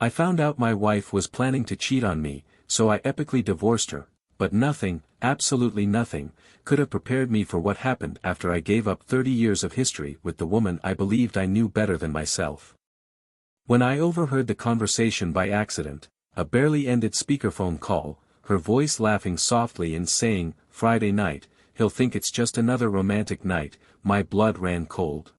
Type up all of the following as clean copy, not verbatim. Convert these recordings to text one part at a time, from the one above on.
I found out my wife was planning to cheat on me, so I epically divorced her, but nothing, absolutely nothing, could have prepared me for what happened after I gave up 30 years of history with the woman I believed I knew better than myself. When I overheard the conversation by accident, a barely ended speakerphone call, her voice laughing softly and saying, "Friday night, he'll think it's just another romantic night," my blood ran cold.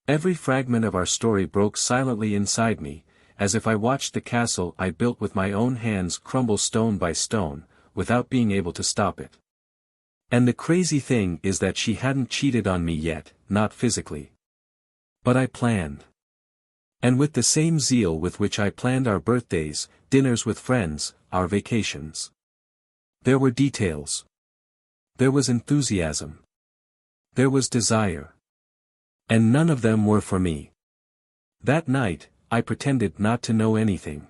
Every fragment of our story broke silently inside me, as if I watched the castle I built with my own hands crumble stone by stone, without being able to stop it. And the crazy thing is that she hadn't cheated on me yet, not physically. But I planned. And with the same zeal with which I planned our birthdays, dinners with friends, our vacations. There were details. There was enthusiasm. There was desire. And none of them were for me. That night, I pretended not to know anything.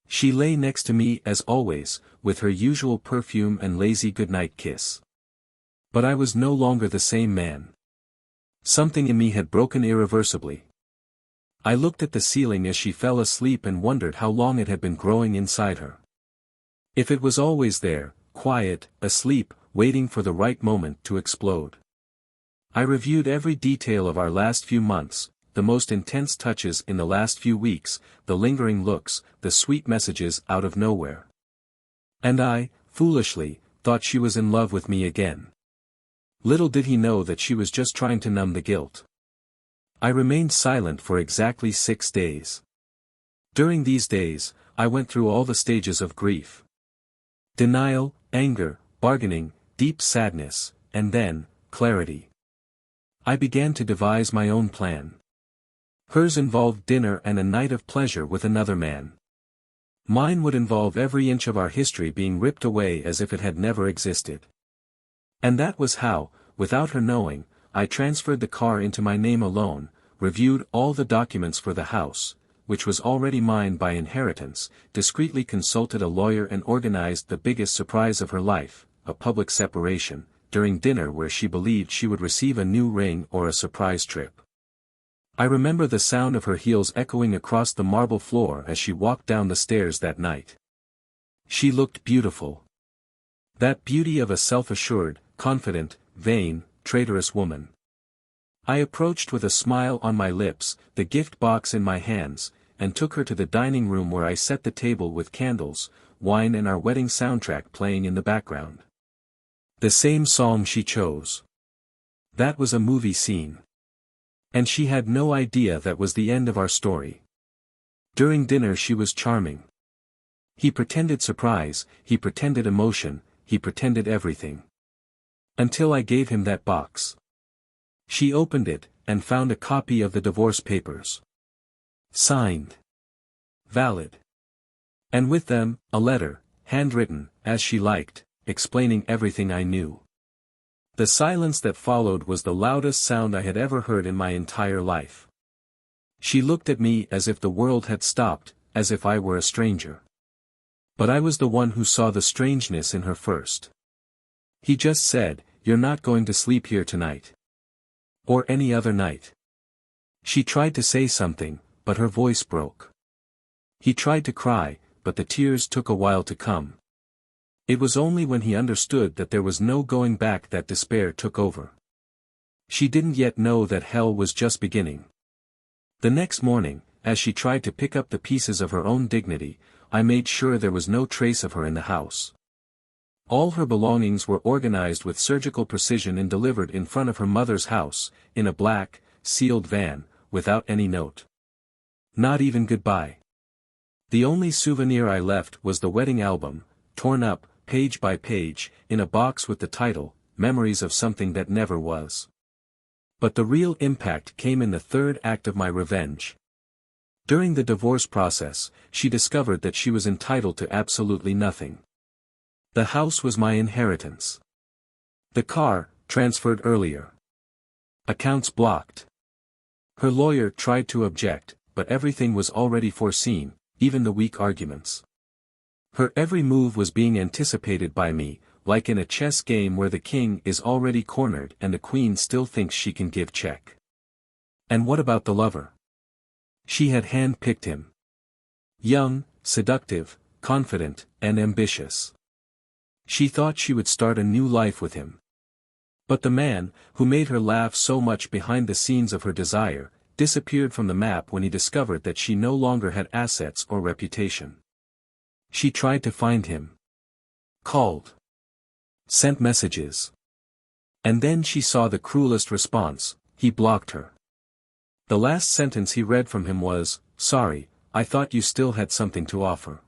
She lay next to me as always, with her usual perfume and lazy goodnight kiss. But I was no longer the same man. Something in me had broken irreversibly. I looked at the ceiling as she fell asleep and wondered how long it had been growing inside her. If it was always there, quiet, asleep, waiting for the right moment to explode. I reviewed every detail of our last few months, the most intense touches in the last few weeks, the lingering looks, the sweet messages out of nowhere. And I, foolishly, thought she was in love with me again. Little did he know that she was just trying to numb the guilt. I remained silent for exactly 6 days. During these days, I went through all the stages of grief. Denial, anger, bargaining, deep sadness, and then, clarity. I began to devise my own plan. Hers involved dinner and a night of pleasure with another man. Mine would involve every inch of our history being ripped away as if it had never existed. And that was how, without her knowing, I transferred the car into my name alone, reviewed all the documents for the house, which was already mine by inheritance, discreetly consulted a lawyer and organized the biggest surprise of her life, a public separation, during dinner where she believed she would receive a new ring or a surprise trip. I remember the sound of her heels echoing across the marble floor as she walked down the stairs that night. She looked beautiful. That beauty of a self-assured, confident, vain, traitorous woman. I approached with a smile on my lips, the gift box in my hands, and took her to the dining room where I set the table with candles, wine and our wedding soundtrack playing in the background. The same song she chose. That was a movie scene. And she had no idea that was the end of our story. During dinner she was charming. He pretended surprise, he pretended emotion, he pretended everything. Until I gave him that box. She opened it, and found a copy of the divorce papers. Signed. Valid. And with them, a letter, handwritten, as she liked, explaining everything I knew. The silence that followed was the loudest sound I had ever heard in my entire life. She looked at me as if the world had stopped, as if I were a stranger. But I was the one who saw the strangeness in her first. He just said, "You're not going to sleep here tonight. Or any other night." She tried to say something, but her voice broke. He tried to cry, but the tears took a while to come. It was only when he understood that there was no going back that despair took over. She didn't yet know that hell was just beginning. The next morning, as she tried to pick up the pieces of her own dignity, I made sure there was no trace of her in the house. All her belongings were organized with surgical precision and delivered in front of her mother's house, in a black, sealed van, without any note. Not even goodbye. The only souvenir I left was the wedding album, torn up, page by page, in a box with the title, "Memories of Something That Never Was." But the real impact came in the third act of my revenge. During the divorce process, she discovered that she was entitled to absolutely nothing. The house was my inheritance. The car, transferred earlier. Accounts blocked. Her lawyer tried to object, but everything was already foreseen, even the weak arguments. Her every move was being anticipated by me, like in a chess game where the king is already cornered and the queen still thinks she can give check. And what about the lover? She had hand-picked him. young, seductive, confident, and ambitious. She thought she would start a new life with him. But the man, who made her laugh so much behind the scenes of her desire, disappeared from the map when he discovered that she no longer had assets or reputation. She tried to find him. Called. Sent messages. And then she saw the cruelest response: he blocked her. The last sentence he read from him was, "Sorry, I thought you still had something to offer."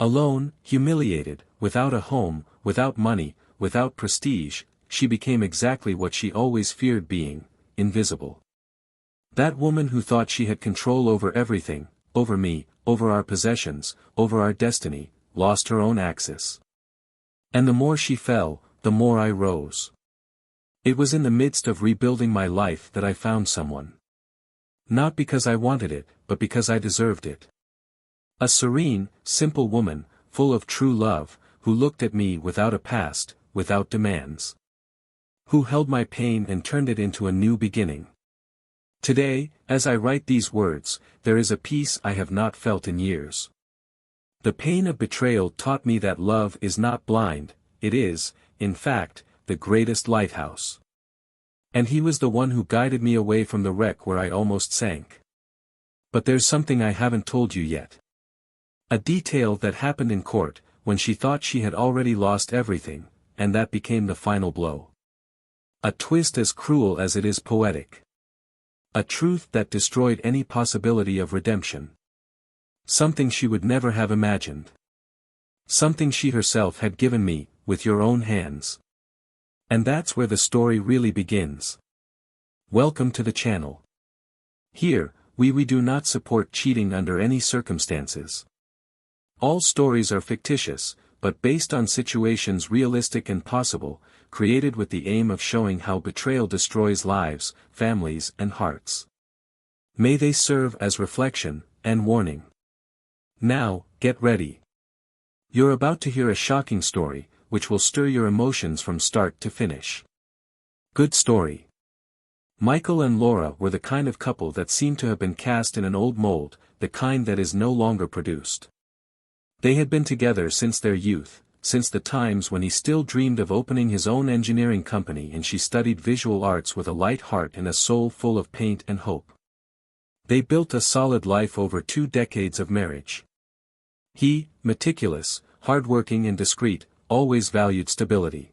Alone, humiliated, without a home, without money, without prestige, she became exactly what she always feared being: invisible. That woman who thought she had control over everything, over me, over our possessions, over our destiny, lost her own axis. And the more she fell, the more I rose. It was in the midst of rebuilding my life that I found someone. Not because I wanted it, but because I deserved it. A serene, simple woman, full of true love, who looked at me without a past, without demands. Who held my pain and turned it into a new beginning. Today, as I write these words, there is a peace I have not felt in years. The pain of betrayal taught me that love is not blind, it is, in fact, the greatest lighthouse. And he was the one who guided me away from the wreck where I almost sank. But there's something I haven't told you yet. A detail that happened in court, when she thought she had already lost everything, and that became the final blow. A twist as cruel as it is poetic. A truth that destroyed any possibility of redemption. Something she would never have imagined. Something she herself had given me, with your own hands. And that's where the story really begins. Welcome to the channel. Here, we do not support cheating under any circumstances. All stories are fictitious, but based on situations realistic and possible, created with the aim of showing how betrayal destroys lives, families, and hearts. May they serve as reflection and warning. Now, get ready. You're about to hear a shocking story, which will stir your emotions from start to finish. Good story. Michael and Laura were the kind of couple that seemed to have been cast in an old mold, the kind that is no longer produced. They had been together since their youth, since the times when he still dreamed of opening his own engineering company and she studied visual arts with a light heart and a soul full of paint and hope. They built a solid life over 2 decades of marriage. He, meticulous, hardworking and discreet, always valued stability.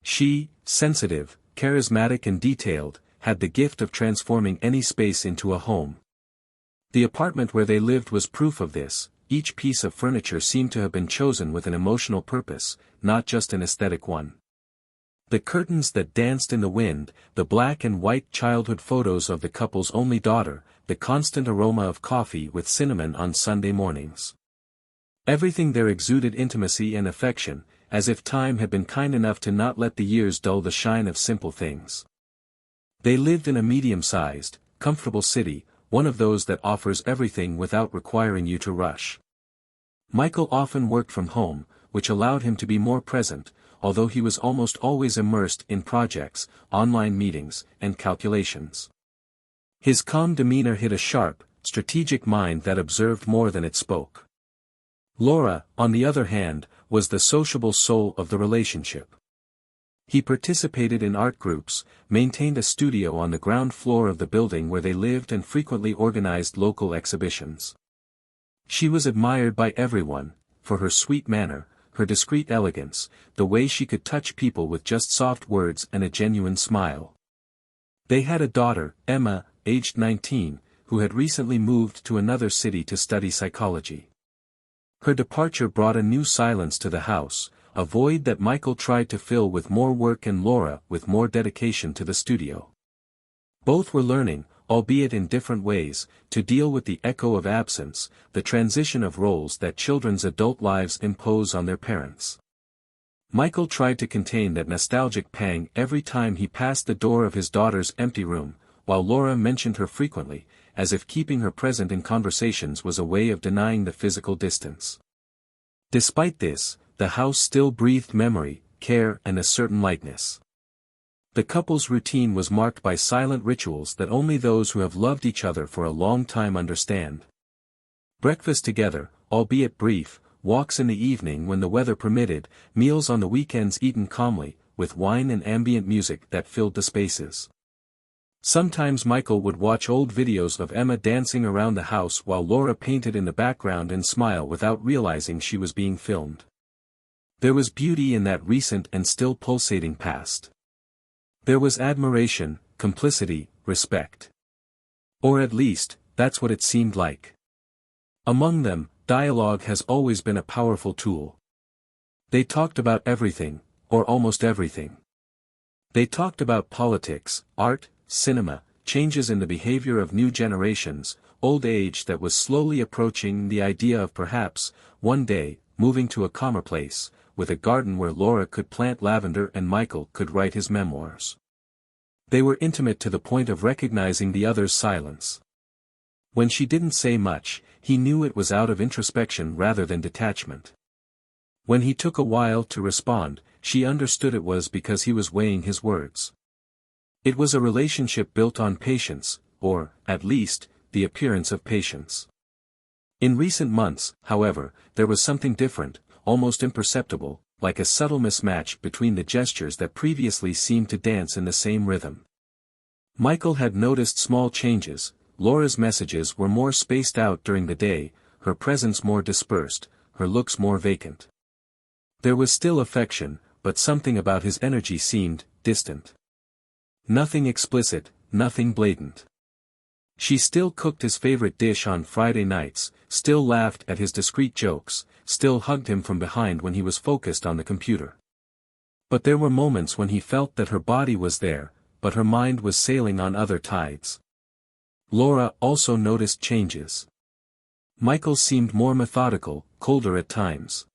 She, sensitive, charismatic and detailed, had the gift of transforming any space into a home. The apartment where they lived was proof of this. Each piece of furniture seemed to have been chosen with an emotional purpose, not just an aesthetic one. The curtains that danced in the wind, the black and white childhood photos of the couple's only daughter, the constant aroma of coffee with cinnamon on Sunday mornings. Everything there exuded intimacy and affection, as if time had been kind enough to not let the years dull the shine of simple things. They lived in a medium-sized, comfortable city, one of those that offers everything without requiring you to rush. Michael often worked from home, which allowed him to be more present, although he was almost always immersed in projects, online meetings, and calculations. His calm demeanor hid a sharp, strategic mind that observed more than it spoke. Laura, on the other hand, was the sociable soul of the relationship. He participated in art groups, maintained a studio on the ground floor of the building where they lived and frequently organized local exhibitions. She was admired by everyone, for her sweet manner, her discreet elegance, the way she could touch people with just soft words and a genuine smile. They had a daughter, Emma, aged 19, who had recently moved to another city to study psychology. Her departure brought a new silence to the house, a void that Michael tried to fill with more work and Laura with more dedication to the studio. Both were learning, albeit in different ways, to deal with the echo of absence, the transition of roles that children's adult lives impose on their parents. Michael tried to contain that nostalgic pang every time he passed the door of his daughter's empty room, while Laura mentioned her frequently, as if keeping her present in conversations was a way of denying the physical distance. Despite this, the house still breathed memory, care and a certain lightness. The couple's routine was marked by silent rituals that only those who have loved each other for a long time understand. Breakfast together, albeit brief, walks in the evening when the weather permitted, meals on the weekends eaten calmly, with wine and ambient music that filled the spaces. Sometimes Michael would watch old videos of Emma dancing around the house while Laura painted in the background and smile without realizing she was being filmed. There was beauty in that recent and still pulsating past. There was admiration, complicity, respect. Or at least, that's what it seemed like. Among them, dialogue has always been a powerful tool. They talked about everything, or almost everything. They talked about politics, art, cinema, changes in the behavior of new generations, old age that was slowly approaching the idea of perhaps, one day, moving to a calmer place, with a garden where Laura could plant lavender and Michael could write his memoirs. They were intimate to the point of recognizing the other's silence. When she didn't say much, he knew it was out of introspection rather than detachment. When he took a while to respond, she understood it was because he was weighing his words. It was a relationship built on patience, or, at least, the appearance of patience. In recent months, however, there was something different, almost imperceptible, like a subtle mismatch between the gestures that previously seemed to dance in the same rhythm. Michael had noticed small changes. Laura's messages were more spaced out during the day, her presence more dispersed, her looks more vacant. There was still affection, but something about his energy seemed distant. Nothing explicit, nothing blatant. She still cooked his favorite dish on Friday nights, still laughed at his discreet jokes, still hugged him from behind when he was focused on the computer. But there were moments when he felt that her body was there, but her mind was sailing on other tides. Laura also noticed changes. Michael seemed more methodical, colder at times.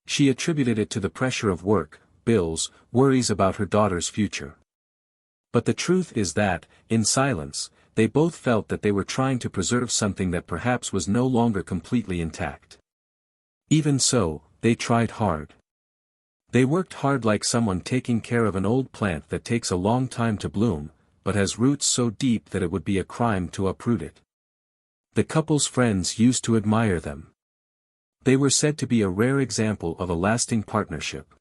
She attributed it to the pressure of work, bills, worries about her daughter's future. But the truth is that, in silence, they both felt that they were trying to preserve something that perhaps was no longer completely intact. Even so, they tried hard. They worked hard like someone taking care of an old plant that takes a long time to bloom, but has roots so deep that it would be a crime to uproot it. The couple's friends used to admire them. They were said to be a rare example of a lasting partnership.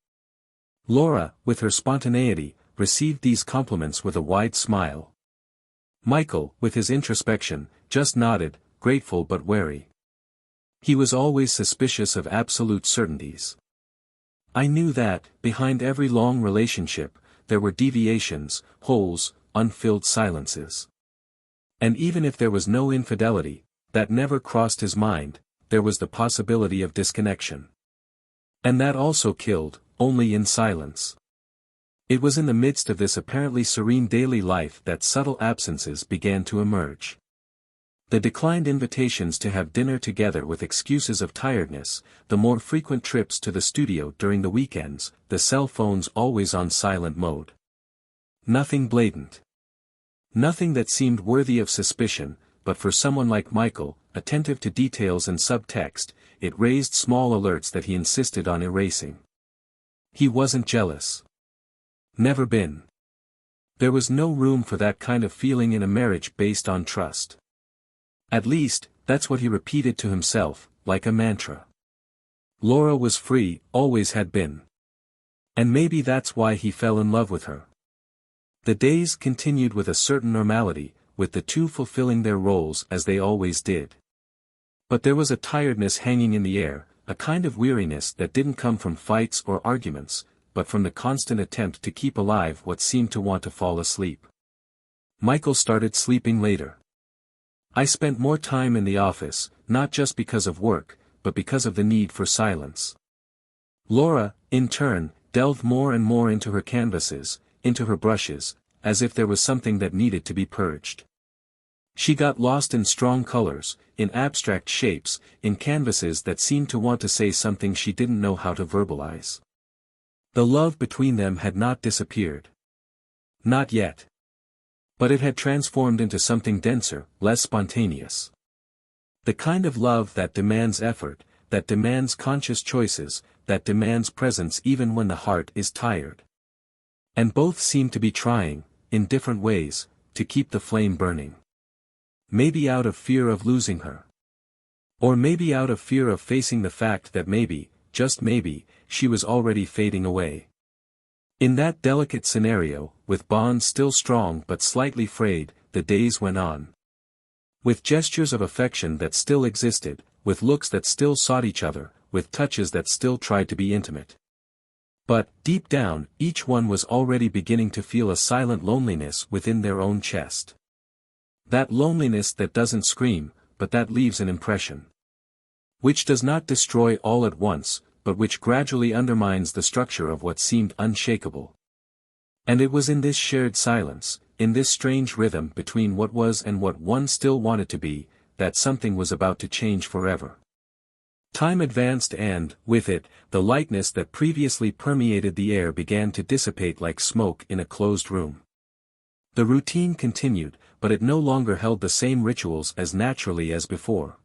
Laura, with her spontaneity, received these compliments with a wide smile. Michael, with his introspection, just nodded, grateful but wary. He was always suspicious of absolute certainties. I knew that, behind every long relationship, there were deviations, holes, unfilled silences. And even if there was no infidelity, that never crossed his mind, there was the possibility of disconnection. And that also killed, only in silence. It was in the midst of this apparently serene daily life that subtle absences began to emerge. The declined invitations to have dinner together with excuses of tiredness, the more frequent trips to the studio during the weekends, the cell phones always on silent mode. Nothing blatant. Nothing that seemed worthy of suspicion, but for someone like Michael, attentive to details and subtext, it raised small alerts that he insisted on erasing. He wasn't jealous. Never been. There was no room for that kind of feeling in a marriage based on trust. At least, that's what he repeated to himself, like a mantra. Laura was free, always had been. And maybe that's why he fell in love with her. The days continued with a certain normality, with the two fulfilling their roles as they always did. But there was a tiredness hanging in the air, a kind of weariness that didn't come from fights or arguments, but from the constant attempt to keep alive what seemed to want to fall asleep. Michael started sleeping later. I spent more time in the office, not just because of work, but because of the need for silence. Laura, in turn, delved more and more into her canvases, into her brushes, as if there was something that needed to be purged. She got lost in strong colors, in abstract shapes, in canvases that seemed to want to say something she didn't know how to verbalize. The love between them had not disappeared. Not yet. But it had transformed into something denser, less spontaneous. The kind of love that demands effort, that demands conscious choices, that demands presence even when the heart is tired. And both seemed to be trying, in different ways, to keep the flame burning. Maybe out of fear of losing her. Or maybe out of fear of facing the fact that maybe, just maybe, she was already fading away. In that delicate scenario, with bonds still strong but slightly frayed, the days went on. With gestures of affection that still existed, with looks that still sought each other, with touches that still tried to be intimate. But, deep down, each one was already beginning to feel a silent loneliness within their own chest. That loneliness that doesn't scream, but that leaves an impression. Which does not destroy all at once, but which gradually undermines the structure of what seemed unshakable. And it was in this shared silence, in this strange rhythm between what was and what one still wanted to be, that something was about to change forever. Time advanced and, with it, the lightness that previously permeated the air began to dissipate like smoke in a closed room. The routine continued, but it no longer held the same rituals as naturally as before.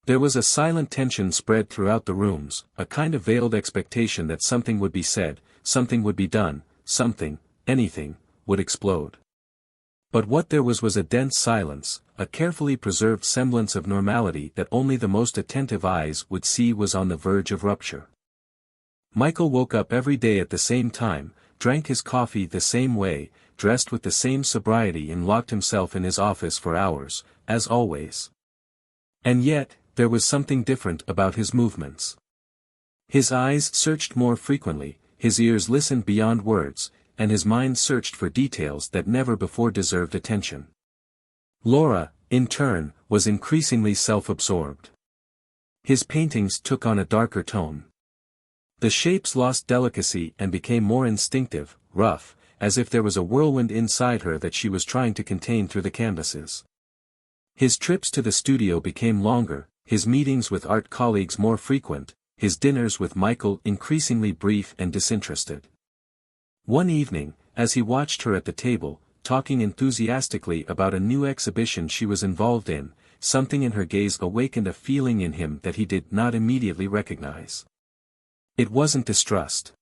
There was a silent tension spread throughout the rooms, a kind of veiled expectation that something would be said, something would be done, something, anything, would explode. But what there was a dense silence, a carefully preserved semblance of normality that only the most attentive eyes would see was on the verge of rupture. Michael woke up every day at the same time, drank his coffee the same way, dressed with the same sobriety and locked himself in his office for hours, as always. And yet, there was something different about his movements. His eyes searched more frequently, his ears listened beyond words, and his mind searched for details that never before deserved attention. Laura, in turn, was increasingly self-absorbed. His paintings took on a darker tone. The shapes lost delicacy and became more instinctive, rough, as if there was a whirlwind inside her that she was trying to contain through the canvases. His trips to the studio became longer, his meetings with art colleagues more frequent, his dinners with Michael increasingly brief and disinterested. One evening, as he watched her at the table, talking enthusiastically about a new exhibition she was involved in, something in her gaze awakened a feeling in him that he did not immediately recognize. It wasn't distrust.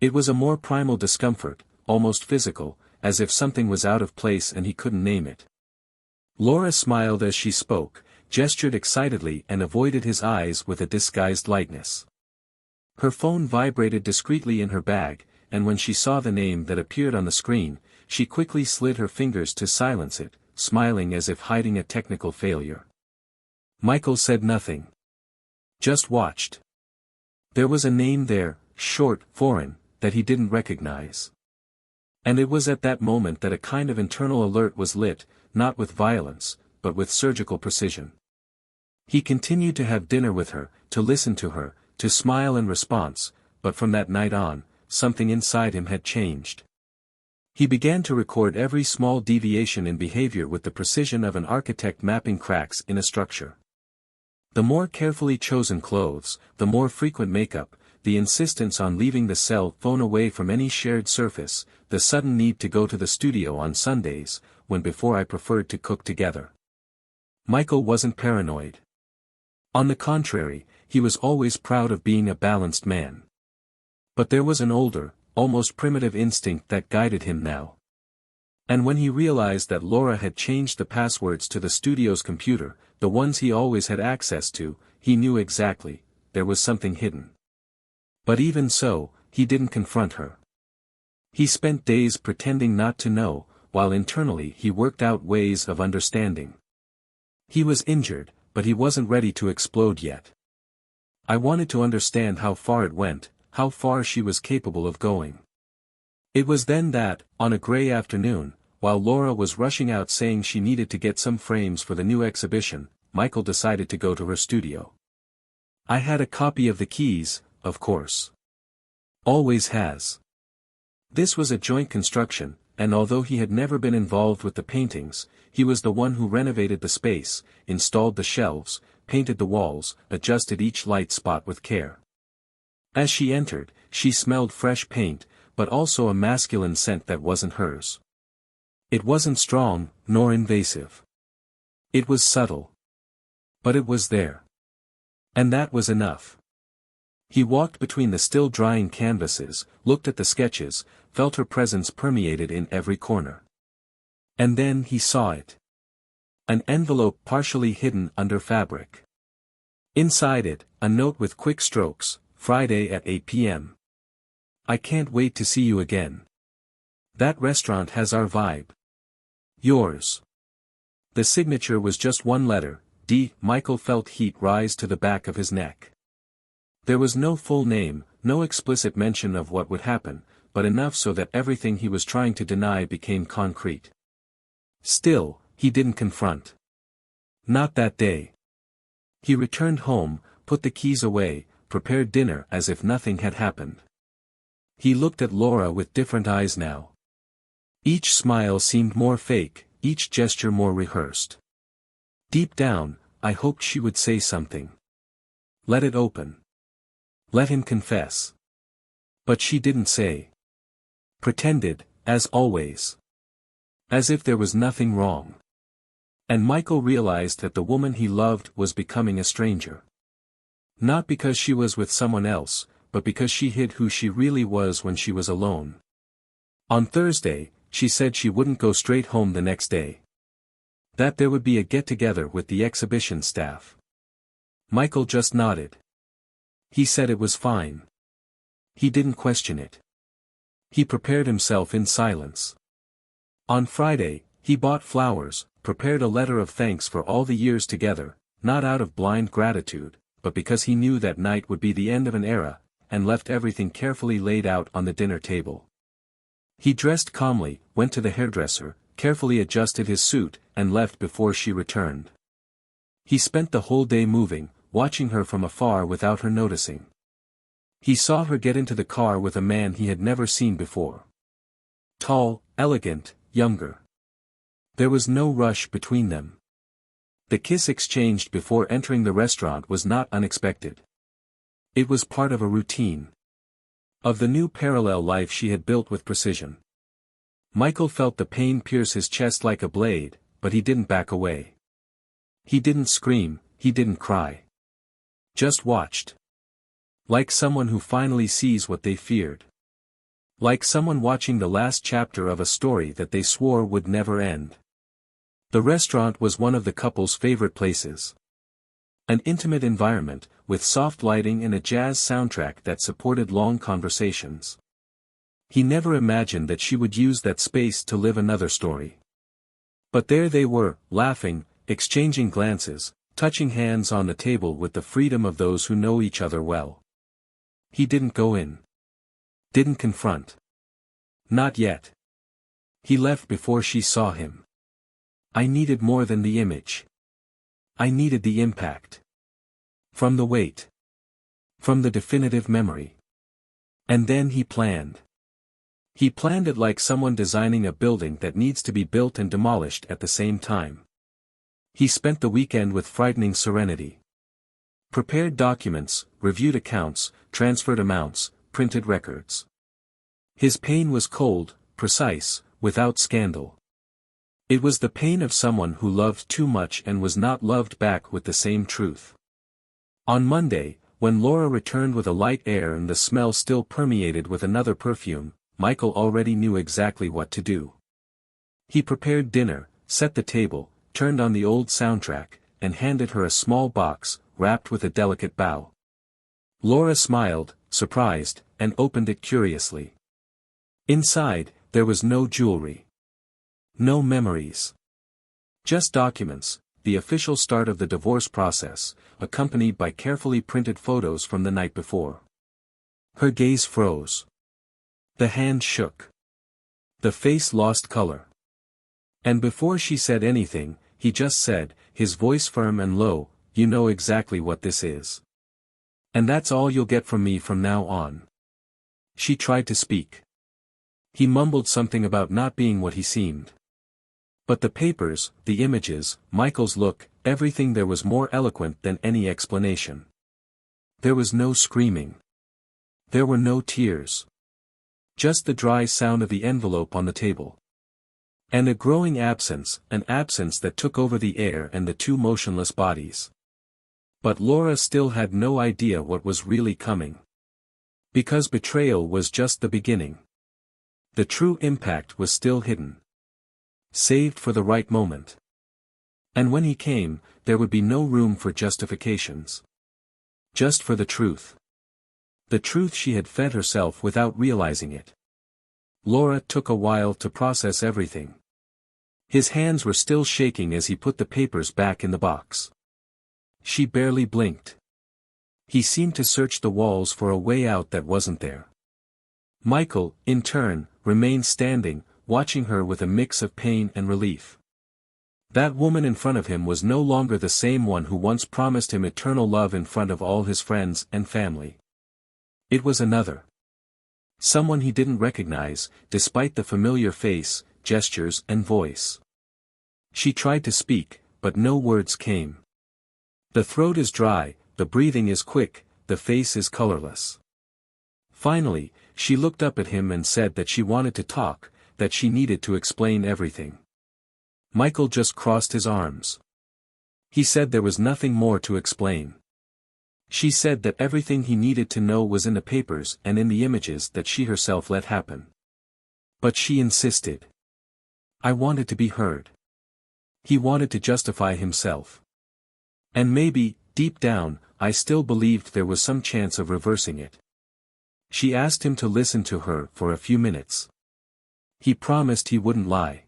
It was a more primal discomfort, almost physical, as if something was out of place and he couldn't name it. Laura smiled as she spoke, gestured excitedly and avoided his eyes with a disguised lightness. Her phone vibrated discreetly in her bag, and when she saw the name that appeared on the screen, she quickly slid her fingers to silence it, smiling as if hiding a technical failure. Michael said nothing. Just watched. There was a name there, short, foreign, that he didn't recognize. And it was at that moment that a kind of internal alert was lit, not with violence, but with surgical precision. He continued to have dinner with her, to listen to her, to smile in response, but from that night on, something inside him had changed. He began to record every small deviation in behavior with the precision of an architect mapping cracks in a structure. The more carefully chosen clothes, the more frequent makeup, the insistence on leaving the cell phone away from any shared surface, the sudden need to go to the studio on Sundays, when before I preferred to cook together. Michael wasn't paranoid. On the contrary, he was always proud of being a balanced man. But there was an older, almost primitive instinct that guided him now. And when he realized that Laura had changed the passwords to the studio's computer, the ones he always had access to, he knew exactly, there was something hidden. But even so, he didn't confront her. He spent days pretending not to know, while internally he worked out ways of understanding. He was injured, but he wasn't ready to explode yet. I wanted to understand how far it went, how far she was capable of going. It was then that, on a gray afternoon, while Laura was rushing out saying she needed to get some frames for the new exhibition, Michael decided to go to her studio. I had a copy of the keys, of course. Always has. This was a joint construction, and although he had never been involved with the paintings, he was the one who renovated the space, installed the shelves, painted the walls, adjusted each light spot with care. As she entered, she smelled fresh paint, but also a masculine scent that wasn't hers. It wasn't strong, nor invasive. It was subtle. But it was there. And that was enough. He walked between the still drying canvases, looked at the sketches, felt her presence permeated in every corner. And then he saw it. An envelope partially hidden under fabric. Inside it, a note with quick strokes, Friday at 8 p.m. I can't wait to see you again. That restaurant has our vibe. Yours. The signature was just one letter, D. Michael felt heat rise to the back of his neck. There was no full name, no explicit mention of what would happen, but enough so that everything he was trying to deny became concrete. Still, he didn't confront. Not that day. He returned home, put the keys away, prepared dinner as if nothing had happened. He looked at Laura with different eyes now. Each smile seemed more fake, each gesture more rehearsed. Deep down, I hoped she would say something. Let it open. Let him confess. But she didn't say. Pretended, as always. As if there was nothing wrong. And Michael realized that the woman he loved was becoming a stranger. Not because she was with someone else, but because she hid who she really was when she was alone. On Thursday, she said she wouldn't go straight home the next day. That there would be a get-together with the exhibition staff. Michael just nodded. He said it was fine. He didn't question it. He prepared himself in silence. On Friday, he bought flowers, prepared a letter of thanks for all the years together, not out of blind gratitude, but because he knew that night would be the end of an era, and left everything carefully laid out on the dinner table. He dressed calmly, went to the hairdresser, carefully adjusted his suit, and left before she returned. He spent the whole day moving, watching her from afar without her noticing. He saw her get into the car with a man he had never seen before. Tall, elegant, younger. There was no rush between them. The kiss exchanged before entering the restaurant was not unexpected. It was part of a routine. Of the new parallel life she had built with precision. Michael felt the pain pierce his chest like a blade, but he didn't back away. He didn't scream, he didn't cry. Just watched. Like someone who finally sees what they feared. Like someone watching the last chapter of a story that they swore would never end. The restaurant was one of the couple's favorite places. An intimate environment, with soft lighting and a jazz soundtrack that supported long conversations. He never imagined that she would use that space to live another story. But there they were, laughing, exchanging glances, touching hands on the table with the freedom of those who know each other well. He didn't go in. Didn't confront. Not yet. He left before she saw him. I needed more than the image. I needed the impact. From the weight. From the definitive memory. And then he planned. He planned it like someone designing a building that needs to be built and demolished at the same time. He spent the weekend with frightening serenity. Prepared documents, reviewed accounts, transferred amounts, printed records. His pain was cold, precise, without scandal. It was the pain of someone who loved too much and was not loved back with the same truth. On Monday, when Laura returned with a light air and the smell still permeated with another perfume, Michael already knew exactly what to do. He prepared dinner, set the table, turned on the old soundtrack, and handed her a small box, wrapped with a delicate bow. Laura smiled, surprised, and opened it curiously. Inside, there was no jewelry. No memories. Just documents, the official start of the divorce process, accompanied by carefully printed photos from the night before. Her gaze froze. The hand shook. The face lost color. And before she said anything, he just said, his voice firm and low, "You know exactly what this is. And that's all you'll get from me from now on." She tried to speak. He mumbled something about not being what he seemed. But the papers, the images, Michael's look, everything there was more eloquent than any explanation. There was no screaming. There were no tears. Just the dry sound of the envelope on the table. And a growing absence, an absence that took over the air and the two motionless bodies. But Laura still had no idea what was really coming. Because betrayal was just the beginning. The true impact was still hidden. Saved for the right moment. And when he came, there would be no room for justifications. just for the truth. The truth she had fed herself without realizing it. Laura took a while to process everything. His hands were still shaking as he put the papers back in the box. She barely blinked. He seemed to search the walls for a way out that wasn't there. Michael, in turn, remained standing, watching her with a mix of pain and relief. That woman in front of him was no longer the same one who once promised him eternal love in front of all his friends and family. It was another. Someone he didn't recognize, despite the familiar face, gestures and voice. She tried to speak, but no words came. The throat is dry, the breathing is quick, the face is colorless. Finally, she looked up at him and said that she wanted to talk, that she needed to explain everything. Michael just crossed his arms. He said there was nothing more to explain. She said that everything he needed to know was in the papers and in the images that she herself let happen. But she insisted. I wanted to be heard. He wanted to justify himself. And maybe, deep down, I still believed there was some chance of reversing it. She asked him to listen to her for a few minutes. He promised he wouldn't lie.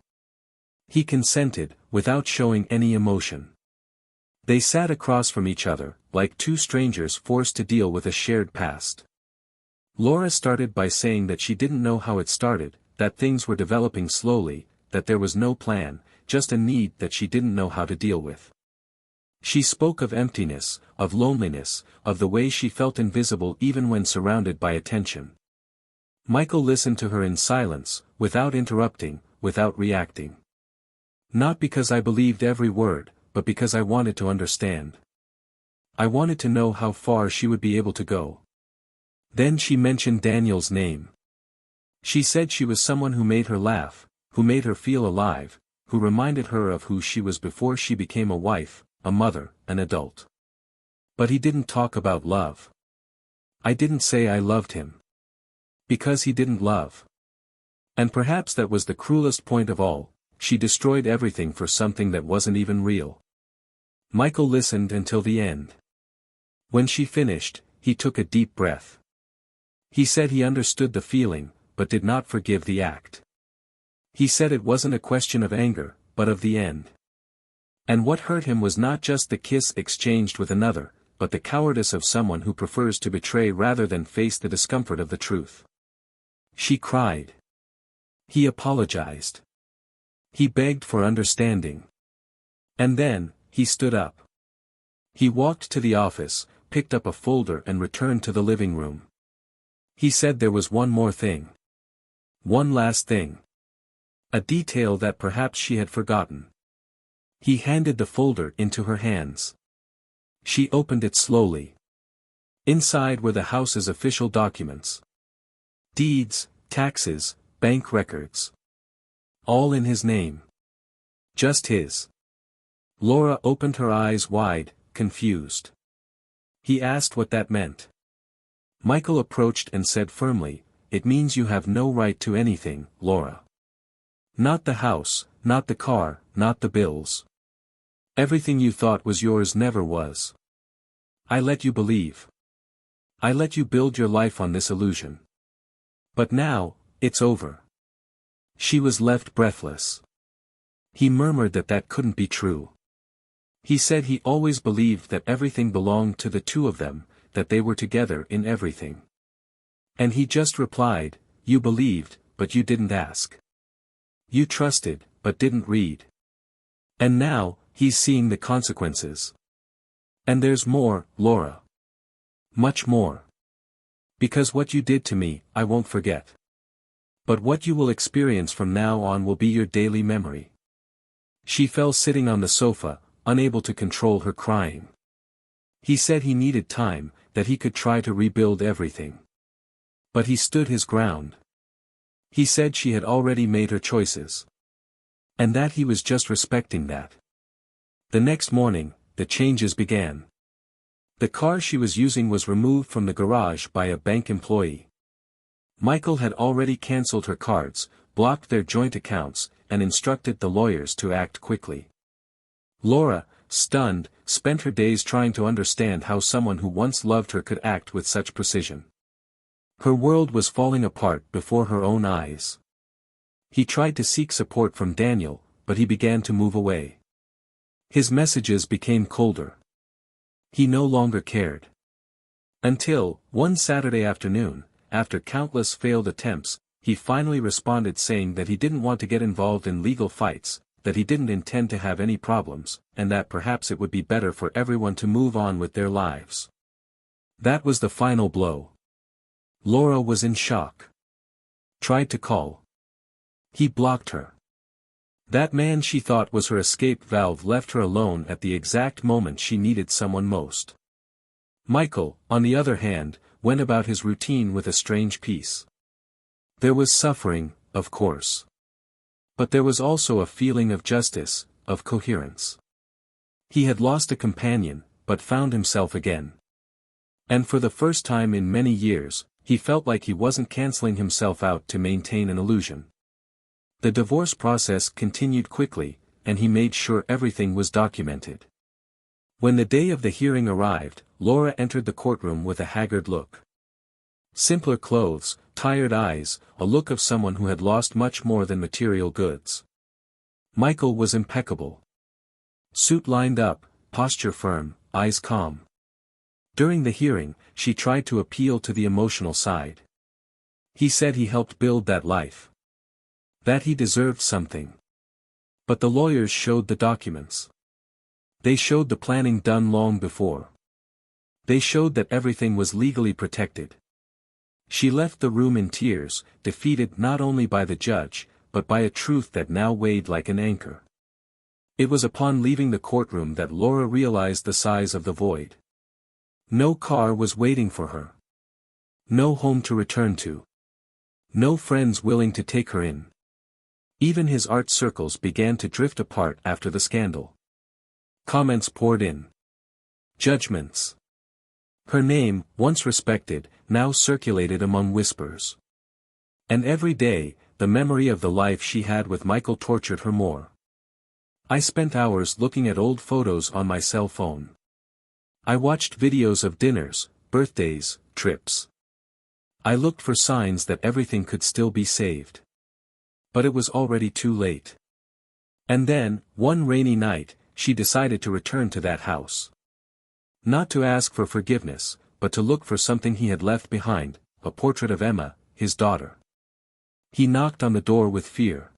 He consented, without showing any emotion. They sat across from each other, like two strangers forced to deal with a shared past. Laura started by saying that she didn't know how it started, that things were developing slowly, that there was no plan, just a need that she didn't know how to deal with. She spoke of emptiness, of loneliness, of the way she felt invisible even when surrounded by attention. Michael listened to her in silence, without interrupting, without reacting. Not because I believed every word, but because I wanted to understand. I wanted to know how far she would be able to go. Then she mentioned Daniel's name. She said she was someone who made her laugh, who made her feel alive, who reminded her of who she was before she became a wife, a mother, an adult. But he didn't talk about love. I didn't say I loved him. Because he didn't love. And perhaps that was the cruelest point of all, she destroyed everything for something that wasn't even real. Michael listened until the end. When she finished, he took a deep breath. He said he understood the feeling, but did not forgive the act. He said it wasn't a question of anger, but of the end. And what hurt him was not just the kiss exchanged with another, but the cowardice of someone who prefers to betray rather than face the discomfort of the truth. She cried. He apologized. He begged for understanding. And then, he stood up. He walked to the office, picked up a folder and returned to the living room. He said there was one more thing. One last thing. A detail that perhaps she had forgotten. He handed the folder into her hands. She opened it slowly. Inside were the house's official documents. Deeds, taxes, bank records. All in his name. Just his. Laura opened her eyes wide, confused. He asked what that meant. Michael approached and said firmly, "It means you have no right to anything, Laura. Not the house, not the car, not the bills. Everything you thought was yours never was. I let you believe. I let you build your life on this illusion. But now, it's over." She was left breathless. He murmured that that couldn't be true. He said he always believed that everything belonged to the two of them, that they were together in everything. And he just replied, "You believed, but you didn't ask. You trusted, but didn't read. And now, he's seeing the consequences. And there's more, Laura. Much more. Because what you did to me, I won't forget. But what you will experience from now on will be your daily memory." She fell sitting on the sofa, unable to control her crying. He said he needed time, that he could try to rebuild everything. But he stood his ground. He said she had already made her choices. And that he was just respecting that. The next morning, the changes began. The car she was using was removed from the garage by a bank employee. Michael had already cancelled her cards, blocked their joint accounts, and instructed the lawyers to act quickly. Laura, stunned, spent her days trying to understand how someone who once loved her could act with such precision. Her world was falling apart before her own eyes. He tried to seek support from Daniel, but he began to move away. His messages became colder. He no longer cared. Until, one Saturday afternoon, after countless failed attempts, he finally responded saying that he didn't want to get involved in legal fights, that he didn't intend to have any problems, and that perhaps it would be better for everyone to move on with their lives. That was the final blow. Laura was in shock. Tried to call. He blocked her. That man she thought was her escape valve left her alone at the exact moment she needed someone most. Michael, on the other hand, went about his routine with a strange peace. There was suffering, of course. But there was also a feeling of justice, of coherence. He had lost a companion, but found himself again. And for the first time in many years, he felt like he wasn't canceling himself out to maintain an illusion. The divorce process continued quickly, and he made sure everything was documented. When the day of the hearing arrived, Laura entered the courtroom with a haggard look. Simpler clothes, tired eyes, a look of someone who had lost much more than material goods. Michael was impeccable. Suit lined up, posture firm, eyes calm. During the hearing, she tried to appeal to the emotional side. He said he helped build that life. That he deserved something. But the lawyers showed the documents. They showed the planning done long before. They showed that everything was legally protected. She left the room in tears, defeated not only by the judge, but by a truth that now weighed like an anchor. It was upon leaving the courtroom that Laura realized the size of the void. No car was waiting for her. No home to return to. No friends willing to take her in. Even his art circles began to drift apart after the scandal. Comments poured in. Judgments. Her name, once respected, now circulated among whispers. And every day, the memory of the life she had with Michael tortured her more. I spent hours looking at old photos on my cell phone. I watched videos of dinners, birthdays, trips. I looked for signs that everything could still be saved. But it was already too late. And then, one rainy night, she decided to return to that house. Not to ask for forgiveness, but to look for something he had left behind, a portrait of Emma, his daughter. He knocked on the door with fear.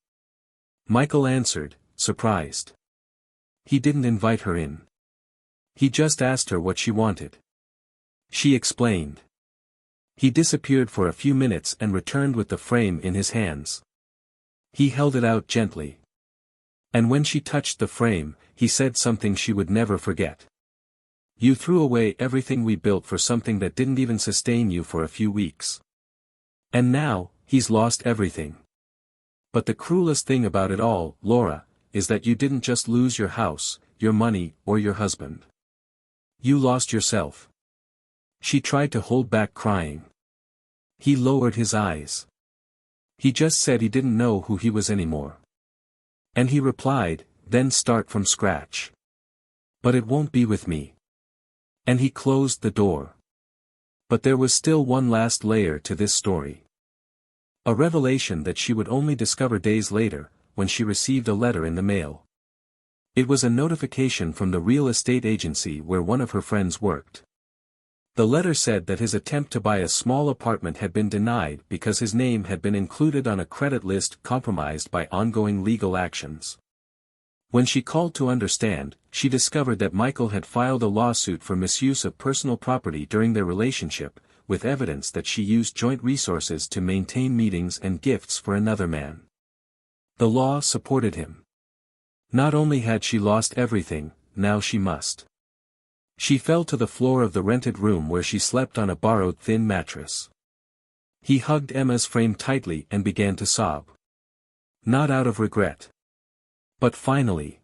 Michael answered, surprised. He didn't invite her in. He just asked her what she wanted. She explained. He disappeared for a few minutes and returned with the frame in his hands. He held it out gently. And when she touched the frame, he said something she would never forget. You threw away everything we built for something that didn't even sustain you for a few weeks. And now, he's lost everything. But the cruelest thing about it all, Laura, is that you didn't just lose your house, your money, or your husband. You lost yourself. She tried to hold back crying. He lowered his eyes. He just said he didn't know who he was anymore. And he replied, then start from scratch. But it won't be with me. And he closed the door. But there was still one last layer to this story. A revelation that she would only discover days later, when she received a letter in the mail. It was a notification from the real estate agency where one of her friends worked. The letter said that his attempt to buy a small apartment had been denied because his name had been included on a credit list compromised by ongoing legal actions. When she called to understand, she discovered that Michael had filed a lawsuit for misuse of personal property during their relationship, with evidence that she used joint resources to maintain meetings and gifts for another man. The law supported him. Not only had she lost everything, now she must. She fell to the floor of the rented room where she slept on a borrowed thin mattress. He hugged Emma's frame tightly and began to sob. Not out of regret. But finally.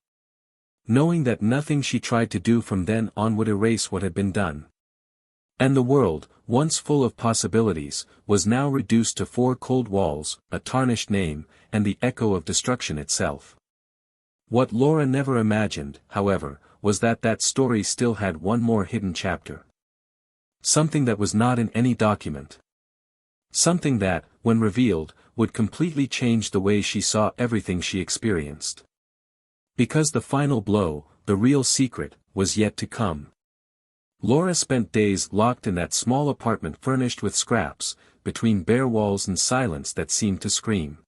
Knowing that nothing she tried to do from then on would erase what had been done. And the world, once full of possibilities, was now reduced to 4 cold walls, a tarnished name, and the echo of destruction itself. What Laura never imagined, however, was that that story still had one more hidden chapter. Something that was not in any document. Something that, when revealed, would completely change the way she saw everything she experienced. Because the final blow, the real secret, was yet to come. Laura spent days locked in that small apartment furnished with scraps, between bare walls and silence that seemed to scream.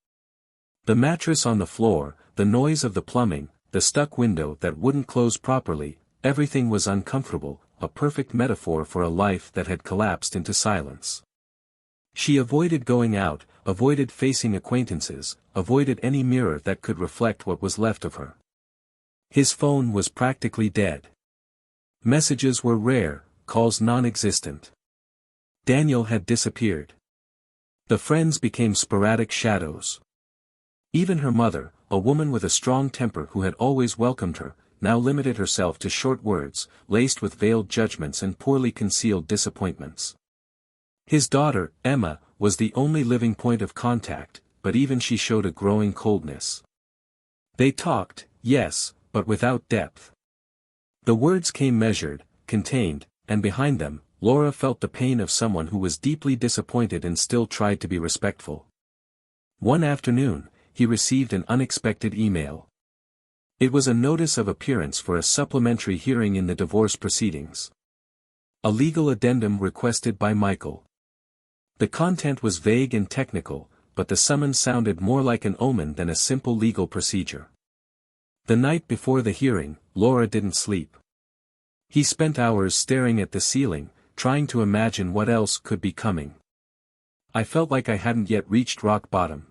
The mattress on the floor, the noise of the plumbing, the stuck window that wouldn't close properly, everything was uncomfortable, a perfect metaphor for a life that had collapsed into silence. She avoided going out, avoided facing acquaintances, avoided any mirror that could reflect what was left of her. His phone was practically dead. Messages were rare, calls non-existent. Daniel had disappeared. The friends became sporadic shadows. Even her mother, a woman with a strong temper who had always welcomed her, now limited herself to short words, laced with veiled judgments and poorly concealed disappointments. His daughter, Emma, was the only living point of contact, but even she showed a growing coldness. They talked, yes, but without depth. The words came measured, contained, and behind them, Laura felt the pain of someone who was deeply disappointed and still tried to be respectful. One afternoon, he received an unexpected email. It was a notice of appearance for a supplementary hearing in the divorce proceedings. A legal addendum requested by Michael. The content was vague and technical, but the summons sounded more like an omen than a simple legal procedure. The night before the hearing, Laura didn't sleep. He spent hours staring at the ceiling, trying to imagine what else could be coming. I felt like I hadn't yet reached rock bottom.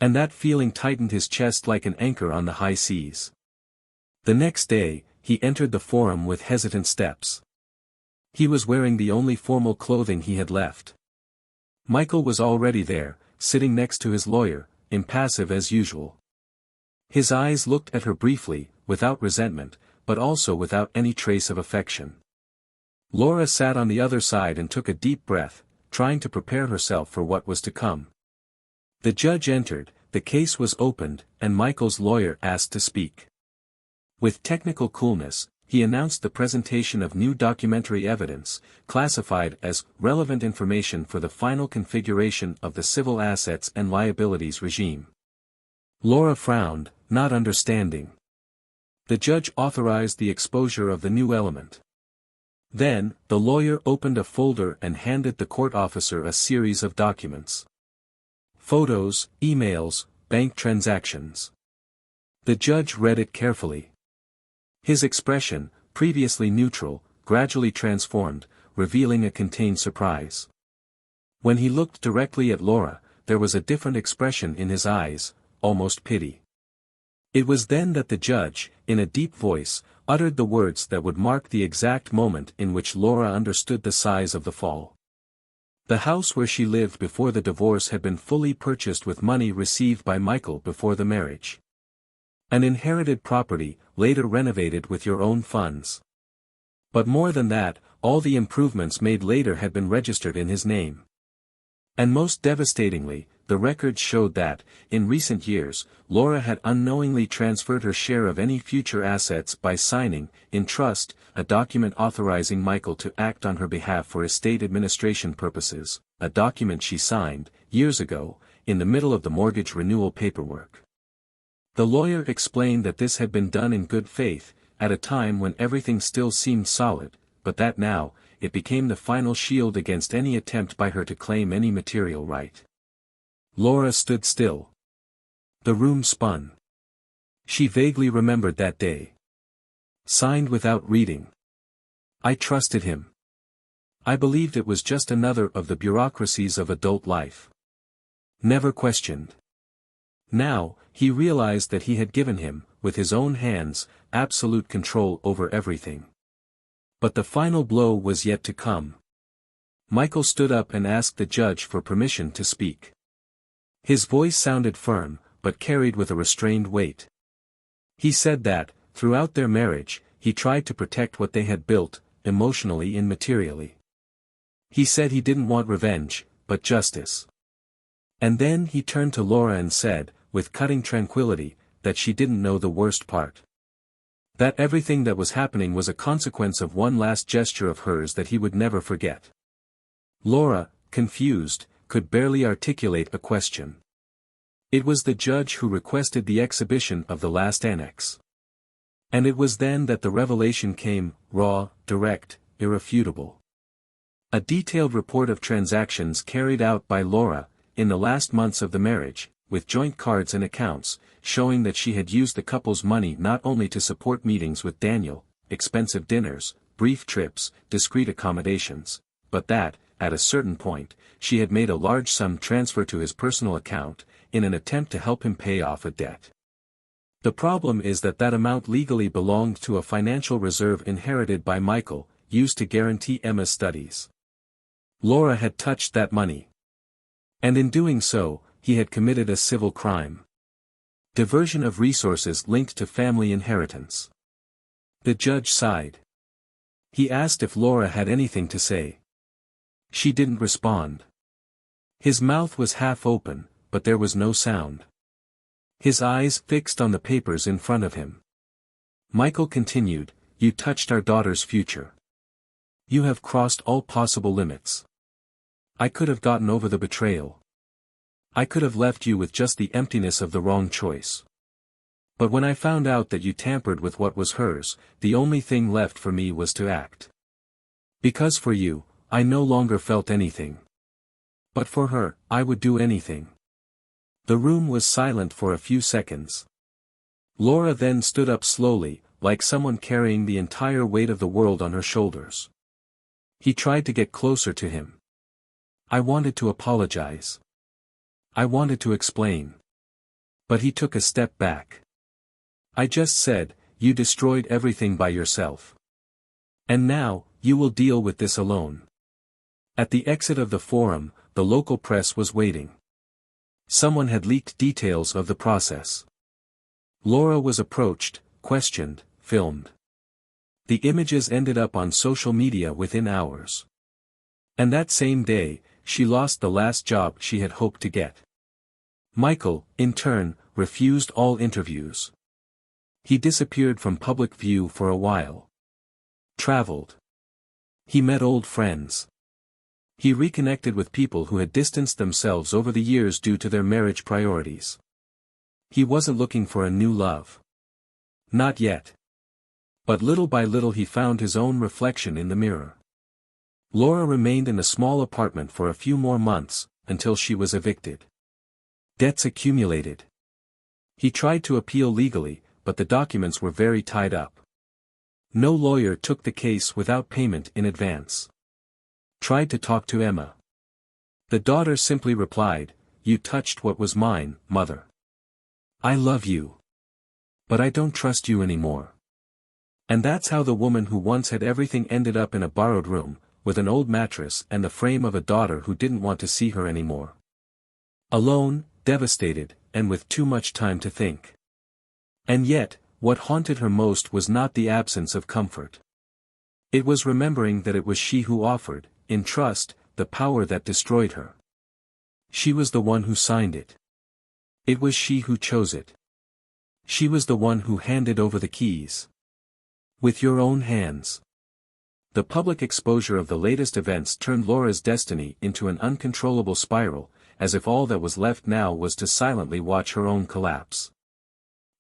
And that feeling tightened his chest like an anchor on the high seas. The next day, he entered the forum with hesitant steps. He was wearing the only formal clothing he had left. Michael was already there, sitting next to his lawyer, impassive as usual. His eyes looked at her briefly, without resentment, but also without any trace of affection. Laura sat on the other side and took a deep breath, trying to prepare herself for what was to come. The judge entered, the case was opened, and Michael's lawyer asked to speak. With technical coolness, he announced the presentation of new documentary evidence, classified as relevant information for the final configuration of the civil assets and liabilities regime. Laura frowned, not understanding. The judge authorized the exposure of the new element. Then, the lawyer opened a folder and handed the court officer a series of documents. Photos, emails, bank transactions. The judge read it carefully. His expression, previously neutral, gradually transformed, revealing a contained surprise. When he looked directly at Laura, there was a different expression in his eyes, almost pity. It was then that the judge, in a deep voice, uttered the words that would mark the exact moment in which Laura understood the size of the fall. The house where she lived before the divorce had been fully purchased with money received by Michael before the marriage. An inherited property, later renovated with your own funds. But more than that, all the improvements made later had been registered in his name. And most devastatingly, the records showed that, in recent years, Laura had unknowingly transferred her share of any future assets by signing, in trust, a document authorizing Michael to act on her behalf for estate administration purposes, a document she signed, years ago, in the middle of the mortgage renewal paperwork. The lawyer explained that this had been done in good faith, at a time when everything still seemed solid, but that now, it became the final shield against any attempt by her to claim any material right. Laura stood still. The room spun. She vaguely remembered that day. Signed without reading. I trusted him. I believed it was just another of the bureaucracies of adult life. Never questioned. Now, he realized that he had given him, with his own hands, absolute control over everything. But the final blow was yet to come. Michael stood up and asked the judge for permission to speak. His voice sounded firm, but carried with a restrained weight. He said that, throughout their marriage, he tried to protect what they had built, emotionally and materially. He said he didn't want revenge, but justice. And then he turned to Laura and said, with cutting tranquility, that she didn't know the worst part. That everything that was happening was a consequence of one last gesture of hers that he would never forget. Laura, confused, could barely articulate a question. It was the judge who requested the exhibition of the last annex. And it was then that the revelation came, raw, direct, irrefutable. A detailed report of transactions carried out by Laura, in the last months of the marriage, with joint cards and accounts, showing that she had used the couple's money not only to support meetings with Daniel, expensive dinners, brief trips, discreet accommodations, but that, at a certain point, she had made a large sum transfer to his personal account, in an attempt to help him pay off a debt. The problem is that that amount legally belonged to a financial reserve inherited by Michael, used to guarantee Emma's studies. Laura had touched that money. And in doing so, he had committed a civil crime. Diversion of resources linked to family inheritance. The judge sighed. He asked if Laura had anything to say. She didn't respond. His mouth was half open, but there was no sound. His eyes fixed on the papers in front of him. Michael continued, "You touched our daughter's future. You have crossed all possible limits. I could have gotten over the betrayal. I could have left you with just the emptiness of the wrong choice. But when I found out that you tampered with what was hers, the only thing left for me was to act. Because for you, I no longer felt anything. But for her, I would do anything." The room was silent for a few seconds. Laura then stood up slowly, like someone carrying the entire weight of the world on her shoulders. He tried to get closer to him. "I wanted to apologize. I wanted to explain." But he took a step back. "I just said, you destroyed everything by yourself. And now, you will deal with this alone." At the exit of the forum, the local press was waiting. Someone had leaked details of the process. Laura was approached, questioned, filmed. The images ended up on social media within hours. And that same day, she lost the last job she had hoped to get. Michael, in turn, refused all interviews. He disappeared from public view for a while. Traveled. He met old friends. He reconnected with people who had distanced themselves over the years due to their marriage priorities. He wasn't looking for a new love. Not yet. But little by little he found his own reflection in the mirror. Laura remained in a small apartment for a few more months, until she was evicted. Debts accumulated. He tried to appeal legally, but the documents were very tied up. No lawyer took the case without payment in advance. Tried to talk to Emma. The daughter simply replied, "You touched what was mine, mother. I love you. But I don't trust you anymore." And that's how the woman who once had everything ended up in a borrowed room, with an old mattress and the frame of a daughter who didn't want to see her anymore. Alone, devastated, and with too much time to think. And yet, what haunted her most was not the absence of comfort. It was remembering that it was she who offered, in trust, the power that destroyed her. She was the one who signed it. It was she who chose it. She was the one who handed over the keys. With your own hands. The public exposure of the latest events turned Laura's destiny into an uncontrollable spiral, as if all that was left now was to silently watch her own collapse.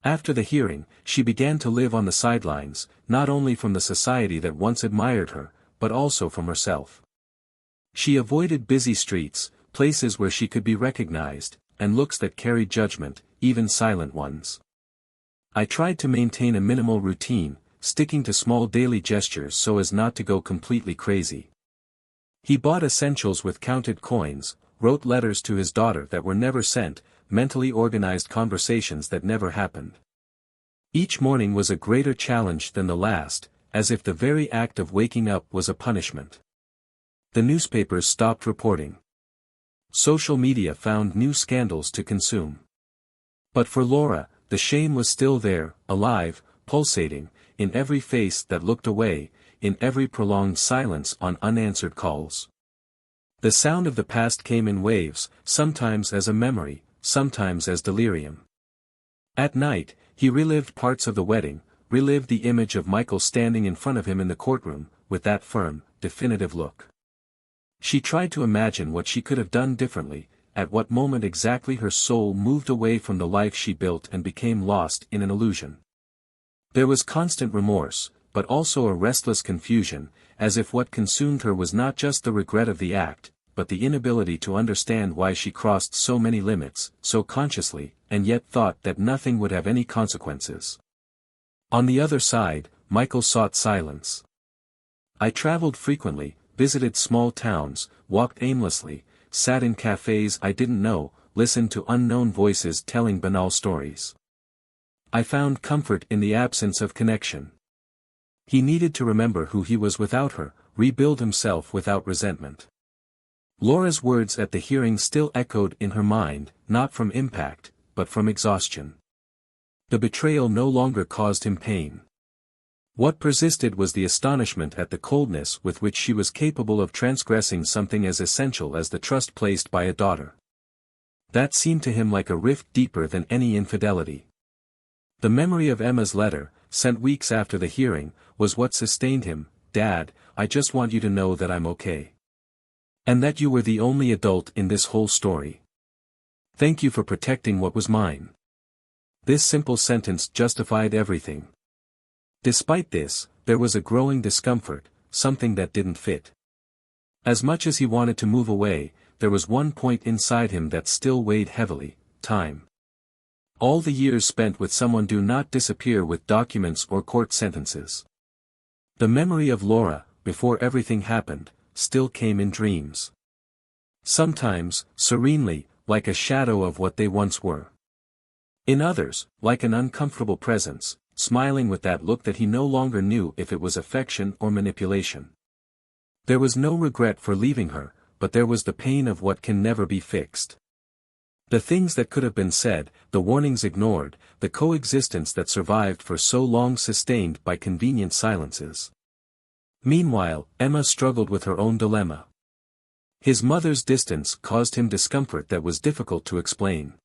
After the hearing, she began to live on the sidelines, not only from the society that once admired her, but also from herself. She avoided busy streets, places where she could be recognized, and looks that carried judgment, even silent ones. "I tried to maintain a minimal routine, sticking to small daily gestures so as not to go completely crazy." He bought essentials with counted coins, wrote letters to his daughter that were never sent, mentally organized conversations that never happened. Each morning was a greater challenge than the last, as if the very act of waking up was a punishment. The newspapers stopped reporting. Social media found new scandals to consume. But for Laura, the shame was still there, alive, pulsating, in every face that looked away, in every prolonged silence on unanswered calls. The sound of the past came in waves, sometimes as a memory, sometimes as delirium. At night, he relived parts of the wedding, relived the image of Michael standing in front of him in the courtroom, with that firm, definitive look. She tried to imagine what she could have done differently, at what moment exactly her soul moved away from the life she built and became lost in an illusion. There was constant remorse, but also a restless confusion, as if what consumed her was not just the regret of the act, but the inability to understand why she crossed so many limits, so consciously, and yet thought that nothing would have any consequences. On the other side, Michael sought silence. I traveled frequently, visited small towns, walked aimlessly, sat in cafes I didn't know, listened to unknown voices telling banal stories. I found comfort in the absence of connection. He needed to remember who he was without her, rebuild himself without resentment. Laura's words at the hearing still echoed in her mind, not from impact, but from exhaustion. The betrayal no longer caused him pain. What persisted was the astonishment at the coldness with which she was capable of transgressing something as essential as the trust placed by a daughter. That seemed to him like a rift deeper than any infidelity. The memory of Emma's letter, sent weeks after the hearing, was what sustained him. "Dad, I just want you to know that I'm okay. And that you were the only adult in this whole story. Thank you for protecting what was mine." This simple sentence justified everything. Despite this, there was a growing discomfort, something that didn't fit. As much as he wanted to move away, there was one point inside him that still weighed heavily: time. All the years spent with someone do not disappear with documents or court sentences. The memory of Laura, before everything happened, still came in dreams. Sometimes, serenely, like a shadow of what they once were. In others, like an uncomfortable presence, smiling with that look that he no longer knew if it was affection or manipulation. There was no regret for leaving her, but there was the pain of what can never be fixed. The things that could have been said, the warnings ignored, the coexistence that survived for so long sustained by convenient silences. Meanwhile, Emma struggled with her own dilemma. His mother's distance caused him discomfort that was difficult to explain.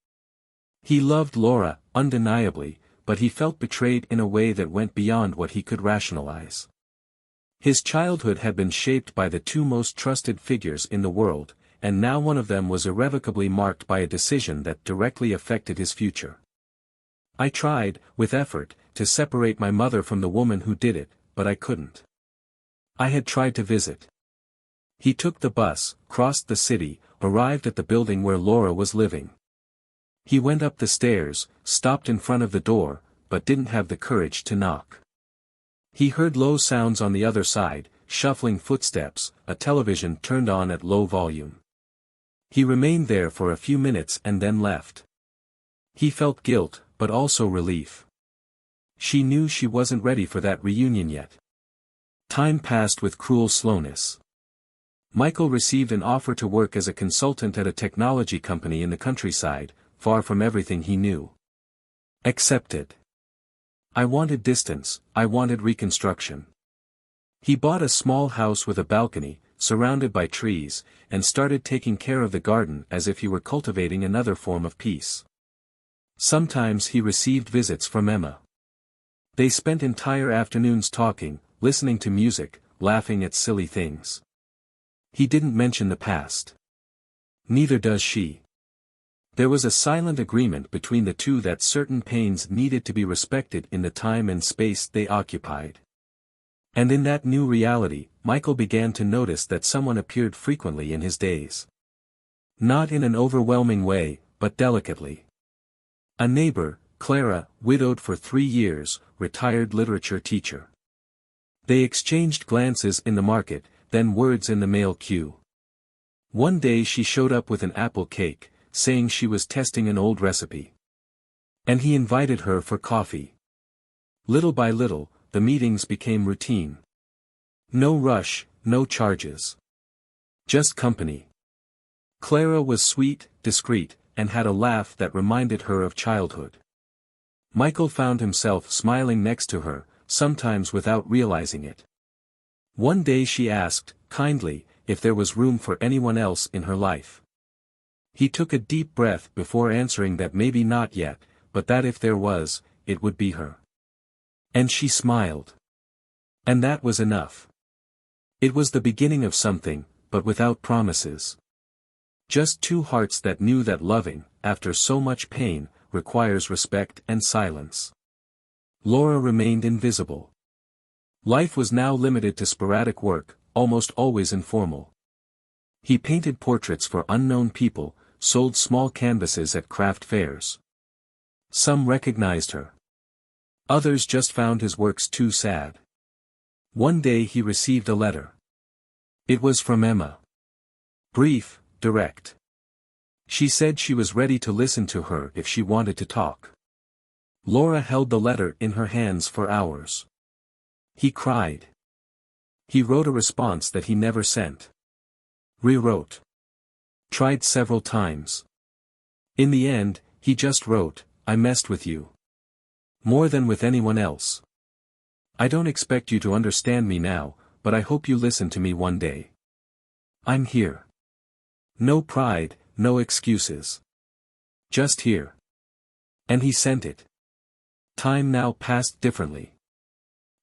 He loved Laura, undeniably, but he felt betrayed in a way that went beyond what he could rationalize. His childhood had been shaped by the two most trusted figures in the world, and now one of them was irrevocably marked by a decision that directly affected his future. "I tried, with effort, to separate my mother from the woman who did it, but I couldn't. I had tried to visit." He took the bus, crossed the city, arrived at the building where Laura was living. He went up the stairs, stopped in front of the door, but didn't have the courage to knock. He heard low sounds on the other side, shuffling footsteps, a television turned on at low volume. He remained there for a few minutes and then left. He felt guilt, but also relief. She knew she wasn't ready for that reunion yet. Time passed with cruel slowness. Michael received an offer to work as a consultant at a technology company in the countryside, far from everything he knew. Accepted. "I wanted distance, I wanted reconstruction." He bought a small house with a balcony, surrounded by trees, and started taking care of the garden as if he were cultivating another form of peace. Sometimes he received visits from Emma. They spent entire afternoons talking, listening to music, laughing at silly things. He didn't mention the past. Neither does she. There was a silent agreement between the two that certain pains needed to be respected in the time and space they occupied. And in that new reality, Michael began to notice that someone appeared frequently in his days. Not in an overwhelming way, but delicately. A neighbor, Clara, widowed for 3 years, retired literature teacher. They exchanged glances in the market, then words in the mail queue. One day she showed up with an apple cake, saying she was testing an old recipe. And he invited her for coffee. Little by little, the meetings became routine. No rush, no charges. Just company. Clara was sweet, discreet, and had a laugh that reminded her of childhood. Michael found himself smiling next to her, sometimes without realizing it. One day she asked, kindly, if there was room for anyone else in her life. He took a deep breath before answering that maybe not yet, but that if there was, it would be her. And she smiled. And that was enough. It was the beginning of something, but without promises. Just two hearts that knew that loving, after so much pain, requires respect and silence. Laura remained invisible. Life was now limited to sporadic work, almost always informal. He painted portraits for unknown people, sold small canvases at craft fairs. Some recognized her. Others just found his works too sad. One day he received a letter. It was from Emma. Brief, direct. She said she was ready to listen to her if she wanted to talk. Laura held the letter in her hands for hours. He cried. He wrote a response that he never sent. Rewrote. Tried several times. In the end, he just wrote, "I messed with you. More than with anyone else. I don't expect you to understand me now, but I hope you listen to me one day. I'm here. No pride, no excuses. Just here." And he sent it. Time now passed differently.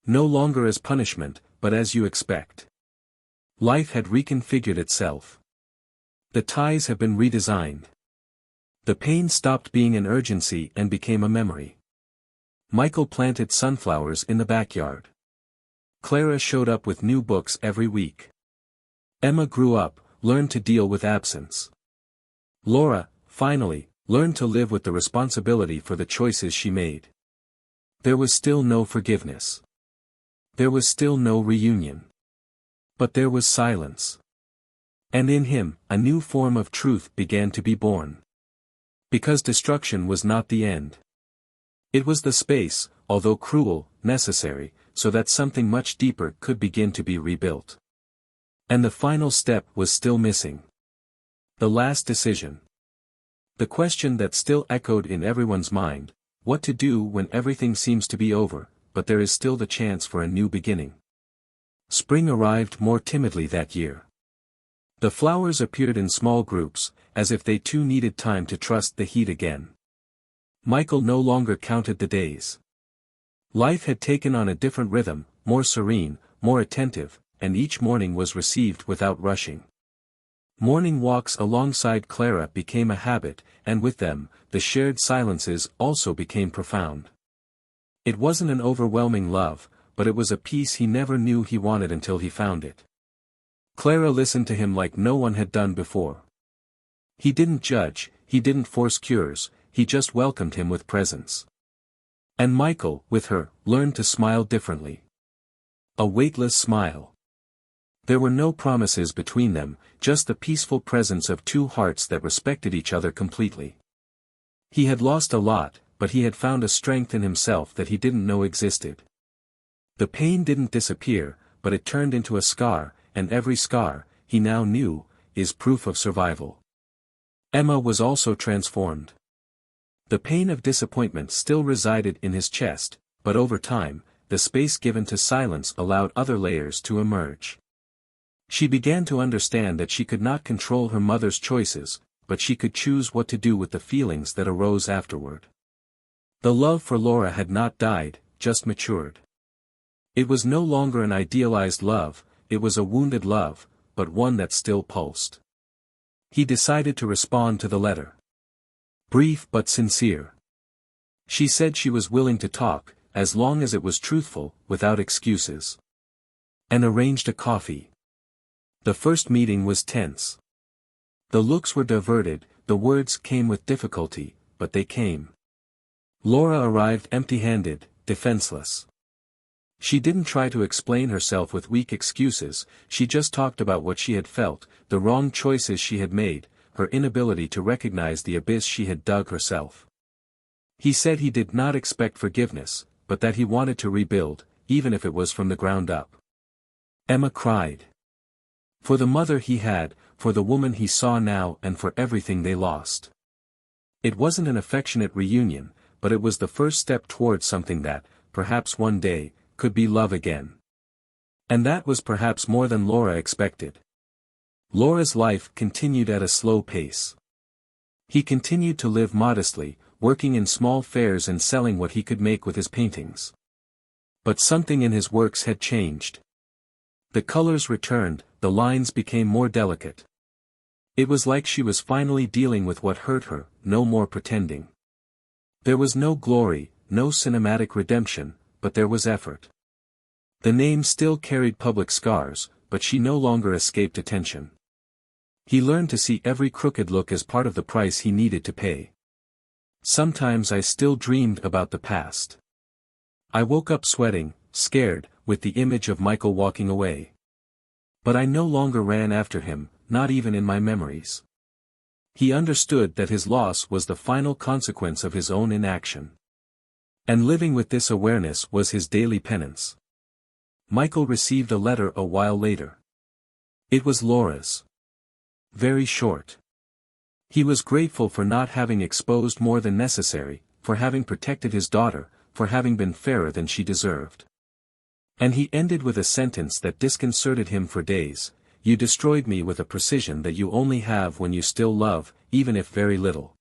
No longer as punishment, but as you expect. Life had reconfigured itself. The ties have been redesigned. The pain stopped being an urgency and became a memory. Michael planted sunflowers in the backyard. Clara showed up with new books every week. Emma grew up, learned to deal with absence. Laura, finally, learned to live with the responsibility for the choices she made. There was still no forgiveness. There was still no reunion. But there was silence. And in him, a new form of truth began to be born. Because destruction was not the end. It was the space, although cruel, necessary, so that something much deeper could begin to be rebuilt. And the final step was still missing. The last decision. The question that still echoed in everyone's mind, what to do when everything seems to be over, but there is still the chance for a new beginning. Spring arrived more timidly that year. The flowers appeared in small groups, as if they too needed time to trust the heat again. Michael no longer counted the days. Life had taken on a different rhythm, more serene, more attentive, and each morning was received without rushing. Morning walks alongside Clara became a habit, and with them, the shared silences also became profound. It wasn't an overwhelming love, but it was a peace he never knew he wanted until he found it. Clara listened to him like no one had done before. He didn't judge, he didn't force cures, he just welcomed him with presence. And Michael, with her, learned to smile differently. A weightless smile. There were no promises between them, just the peaceful presence of two hearts that respected each other completely. He had lost a lot, but he had found a strength in himself that he didn't know existed. The pain didn't disappear, but it turned into a scar, and every scar, he now knew, is proof of survival. Emma was also transformed. The pain of disappointment still resided in his chest, but over time, the space given to silence allowed other layers to emerge. She began to understand that she could not control her mother's choices, but she could choose what to do with the feelings that arose afterward. The love for Laura had not died, just matured. It was no longer an idealized love, it was a wounded love, but one that still pulsed. He decided to respond to the letter. Brief but sincere. She said she was willing to talk, as long as it was truthful, without excuses. And arranged a coffee. The first meeting was tense. The looks were diverted, the words came with difficulty, but they came. Laura arrived empty-handed, defenseless. She didn't try to explain herself with weak excuses, she just talked about what she had felt, the wrong choices she had made, her inability to recognize the abyss she had dug herself. He said he did not expect forgiveness, but that he wanted to rebuild, even if it was from the ground up. Emma cried. For the mother he had, for the woman he saw now, and for everything they lost. It wasn't an affectionate reunion, but it was the first step towards something that, perhaps one day, could be love again. And that was perhaps more than Laura expected. Laura's life continued at a slow pace. He continued to live modestly, working in small fairs and selling what he could make with his paintings. But something in his works had changed. The colors returned, the lines became more delicate. It was like she was finally dealing with what hurt her, no more pretending. There was no glory, no cinematic redemption, but there was effort. The name still carried public scars, but she no longer escaped attention. He learned to see every crooked look as part of the price he needed to pay. Sometimes I still dreamed about the past. I woke up sweating, scared, with the image of Michael walking away. But I no longer ran after him, not even in my memories. He understood that his loss was the final consequence of his own inaction. And living with this awareness was his daily penance. Michael received a letter a while later. It was Laura's. Very short. He was grateful for not having exposed more than necessary, for having protected his daughter, for having been fairer than she deserved. And he ended with a sentence that disconcerted him for days: "You destroyed me with a precision that you only have when you still love, even if very little."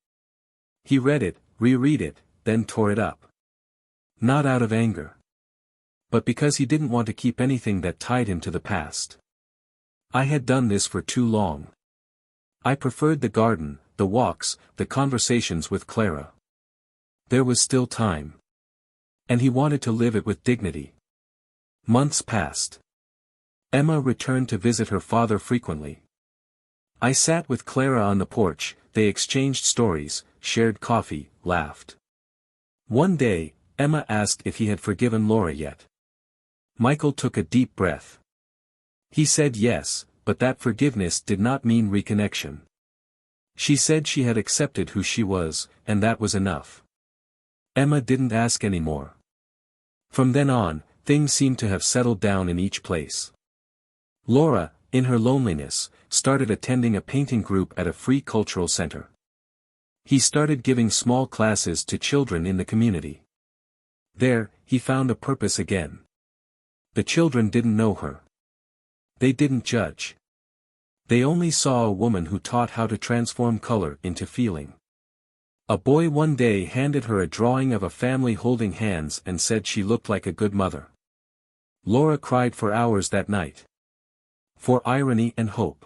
He read it, reread it, then tore it up. Not out of anger. But because he didn't want to keep anything that tied him to the past. I had done this for too long. I preferred the garden, the walks, the conversations with Clara. There was still time. And he wanted to live it with dignity. Months passed. Emma returned to visit her father frequently. I sat with Clara on the porch, they exchanged stories, shared coffee, laughed. One day, Emma asked if he had forgiven Laura yet. Michael took a deep breath. He said yes, but that forgiveness did not mean reconnection. She said she had accepted who she was, and that was enough. Emma didn't ask anymore. From then on, things seemed to have settled down in each place. Laura, in her loneliness, started attending a painting group at a free cultural center. He started giving small classes to children in the community. There, he found a purpose again. The children didn't know her. They didn't judge. They only saw a woman who taught how to transform color into feeling. A boy one day handed her a drawing of a family holding hands and said she looked like a good mother. Laura cried for hours that night. For irony and hope.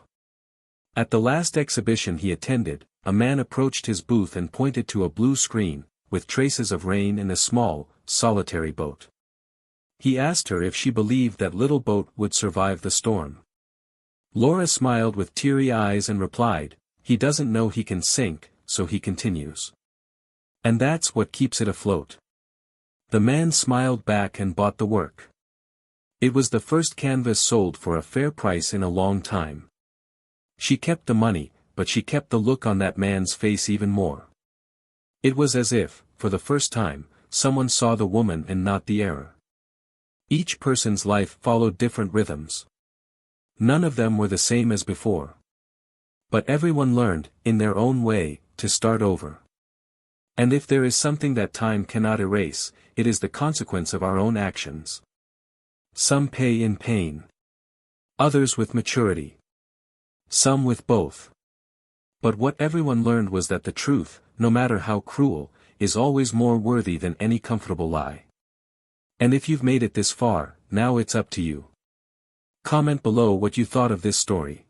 At the last exhibition he attended, a man approached his booth and pointed to a blue screen, with traces of rain and a small, solitary boat. He asked her if she believed that little boat would survive the storm. Laura smiled with teary eyes and replied, "He doesn't know he can sink, so he continues. And that's what keeps it afloat." The man smiled back and bought the work. It was the first canvas sold for a fair price in a long time. She kept the money, but she kept the look on that man's face even more. It was as if, for the first time, someone saw the woman and not the error. Each person's life followed different rhythms. None of them were the same as before. But everyone learned, in their own way, to start over. And if there is something that time cannot erase, it is the consequence of our own actions. Some pay in pain. Others with maturity. Some with both. But what everyone learned was that the truth, no matter how cruel, is always more worthy than any comfortable lie. And if you've made it this far, now it's up to you. Comment below what you thought of this story.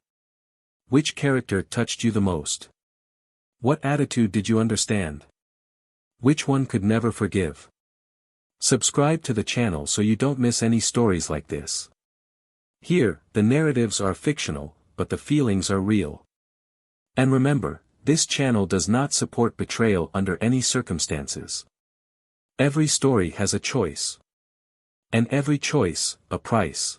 Which character touched you the most? What attitude did you understand? Which one could never forgive? Subscribe to the channel so you don't miss any stories like this. Here, the narratives are fictional, but the feelings are real. And remember, this channel does not support betrayal under any circumstances. Every story has a choice. And every choice, a price.